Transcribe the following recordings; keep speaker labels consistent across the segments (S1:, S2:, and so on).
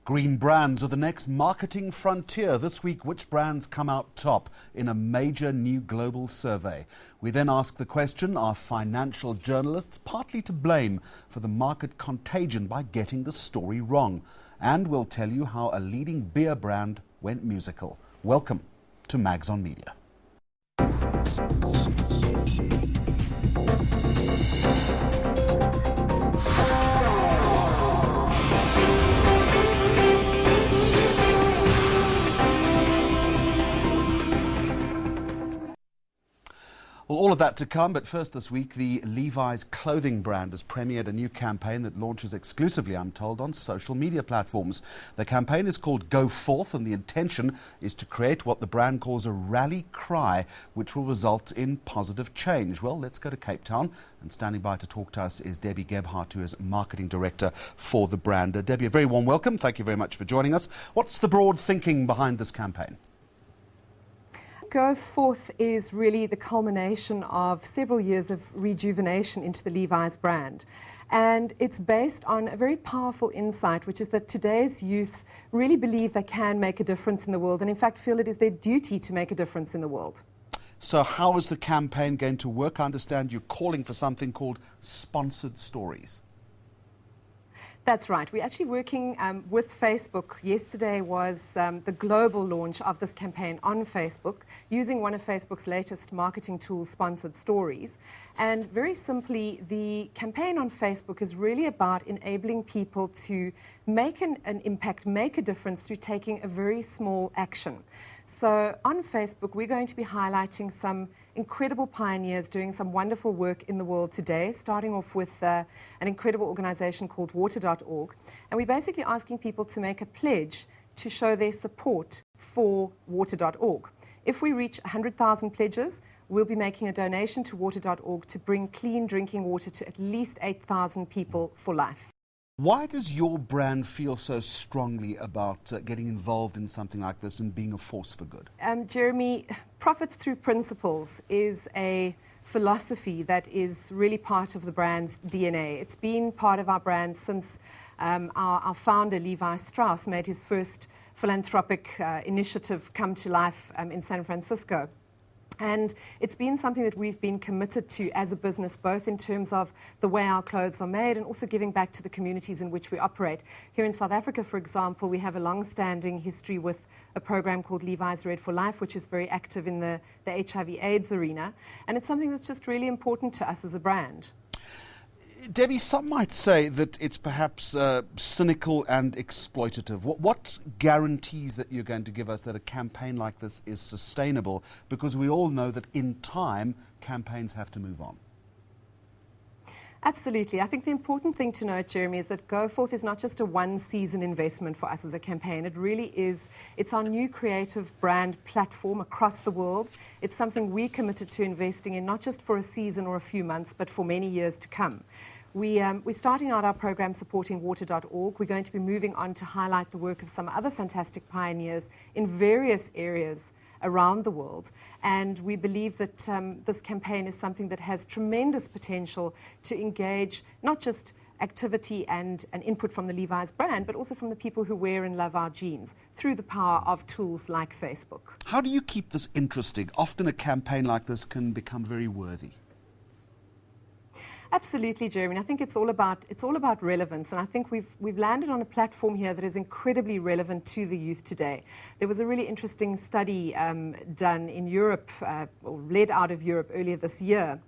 S1: Green brands are the next marketing frontier. This week, which brands come out top in a major new global survey? We then ask the question, are financial journalists partly to blame for the market contagion by getting the story wrong? And we'll tell you how a leading beer brand went musical. Welcome to Mags on Media. Well, all of that to come, but first this week, the Levi's clothing brand has premiered a new campaign that launches exclusively, I'm told, on social media platforms. The campaign is called Go Forth, and the intention is to create what the brand calls a rally cry, which will result in positive change. Well, let's go to Cape Town, and standing by to talk to us is Debbie Gebhardt, who is Marketing Director for the brand. Debbie, a very warm welcome. Thank you very much for joining us. What's the broad thinking behind this campaign?
S2: Go Forth is really the culmination of several years of rejuvenation into the Levi's brand. And it's based on a very powerful insight, which is that today's youth really believe they can make a difference in the world and in fact feel it is their duty to make a difference in the world.
S1: So how is the campaign going to work? I understand you're calling for something called sponsored stories.
S2: That's right. We're actually working with Facebook. Yesterday was the global launch of this campaign on Facebook, using one of Facebook's latest marketing tools, Sponsored Stories. And very simply, the campaign on Facebook is really about enabling people to make an impact, make a difference through taking a very small action. So on Facebook, we're going to be highlighting some incredible pioneers doing some wonderful work in the world today, starting off with an incredible organization called water.org. And we're basically asking people to make a pledge to show their support for water.org. If we reach 100,000 pledges, we'll be making a donation to water.org to bring clean drinking water to at least 8,000 people for life.
S1: Why does your brand feel so strongly about getting involved in something like this and being a force for good?
S2: Jeremy, profits through principles is a philosophy that is really part of the brand's DNA. It's been part of our brand since our founder, Levi Strauss, made his first philanthropic initiative come to life in San Francisco. And it's been something that we've been committed to as a business, both in terms of the way our clothes are made and also giving back to the communities in which we operate. Here in South Africa, for example, we have a long-standing history with a program called Levi's Red for Life, which is very active in the HIV/AIDS arena. And it's something that's just really important to us as a brand.
S1: Debbie, some might say that it's perhaps cynical and exploitative. What guarantees that you're going to give us that a campaign like this is sustainable? Because we all know that in time, campaigns have to move on.
S2: Absolutely. I think the important thing to note, Jeremy, is that Go Forth is not just a one-season investment for us as a campaign. It really is, it's our new creative brand platform across the world. It's something we're committed to investing in, not just for a season or a few months, but for many years to come. We're starting out our program supporting water.org. We're going to be moving on to highlight the work of some other fantastic pioneers in various areas around the world. And we believe that this campaign is something that has tremendous potential to engage not just activity and input from the Levi's brand, but also from the people who wear and love our jeans through the power of tools like Facebook.
S1: How do you keep this interesting? Often a campaign like this can become very worthy.
S2: Absolutely, Jeremy. I think it's all about relevance, and I think we've landed on a platform here that is incredibly relevant to the youth today. There was a really interesting study done in Europe, or led out of Europe earlier this year,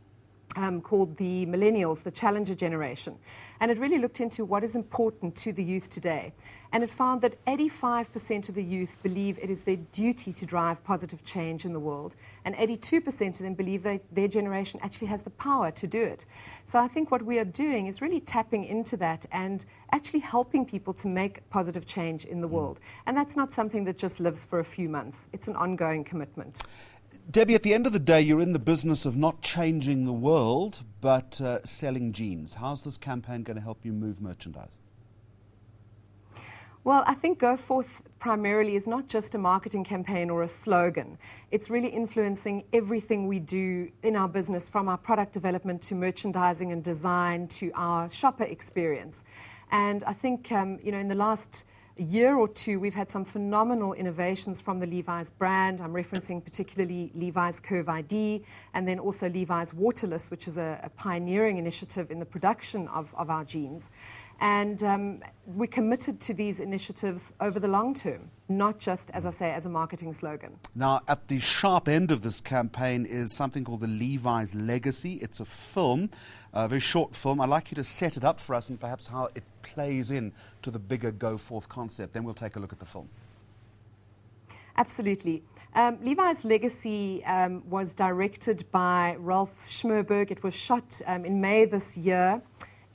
S2: called the Millennials, the Challenger Generation. And it really looked into what is important to the youth today. And it found that 85% of the youth believe it is their duty to drive positive change in the world. And 82% of them believe that their generation actually has the power to do it. So I think what we are doing is really tapping into that and actually helping people to make positive change in the world. And that's not something that just lives for a few months. It's an ongoing commitment.
S1: Debbie, at the end of the day, you're in the business of not changing the world, but selling jeans. How's this campaign going to help you move merchandise?
S2: Well, I think Go Forth primarily is not just a marketing campaign or a slogan. It's really influencing everything we do in our business, from our product development to merchandising and design to our shopper experience. And I think, in the last year or two, we've had some phenomenal innovations from the Levi's brand. I'm referencing particularly Levi's Curve ID, and then also Levi's Waterless, which is a pioneering initiative in the production of our jeans. And we're committed to these initiatives over the long term, not just, as I say, as a marketing slogan.
S1: Now, at the sharp end of this campaign is something called the Levi's Legacy. It's a film, a very short film. I'd like you to set it up for us and perhaps how it plays in to the bigger Go Forth concept. Then we'll take a look at the film.
S2: Absolutely. Levi's Legacy was directed by Ralph Schmerberg. It was shot in May this year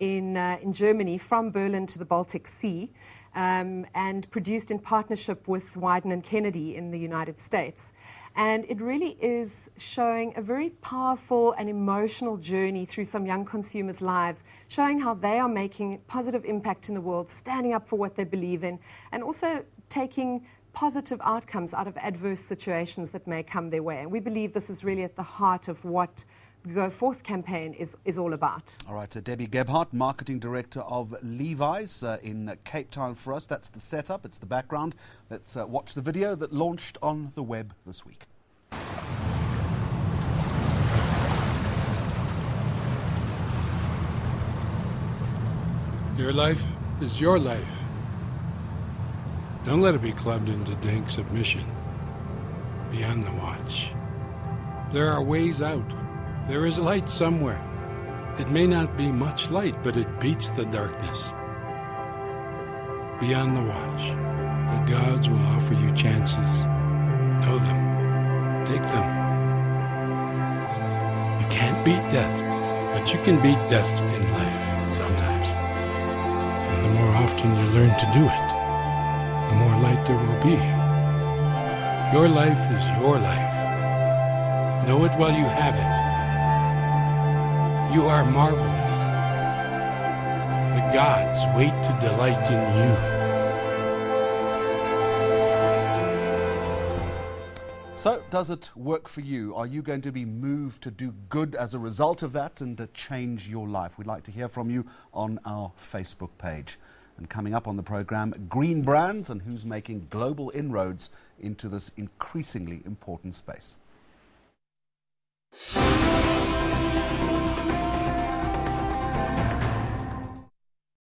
S2: in Germany, from Berlin to the Baltic Sea, and produced in partnership with Wyden and Kennedy in the United States. And it really is showing a very powerful and emotional journey through some young consumers' lives, showing how they are making positive impact in the world, standing up for what they believe in, and also taking positive outcomes out of adverse situations that may come their way. And we believe this is really at the heart of what the Go Forth campaign is all about.
S1: All right, Debbie Gebhardt, Marketing Director of Levi's in Cape Town for us. That's the setup, it's the background. Let's watch the video that launched on the web this week.
S3: Your life is your life. Don't let it be clubbed into dank submission. Be on the watch. There are ways out. There is light somewhere. It may not be much light, but it beats the darkness. Be on the watch. The gods will offer you chances. Know them. Take them. You can't beat death, but you can beat death in life sometimes. And the more often you learn to do it, the more light there will be. Your life is your life. Know it while you have it. You are marvelous. The gods wait to delight in you.
S1: So, does it work for you? Are you going to be moved to do good as a result of that and to change your life? We'd like to hear from you on our Facebook page. And coming up on the programme, green brands and who's making global inroads into this increasingly important space.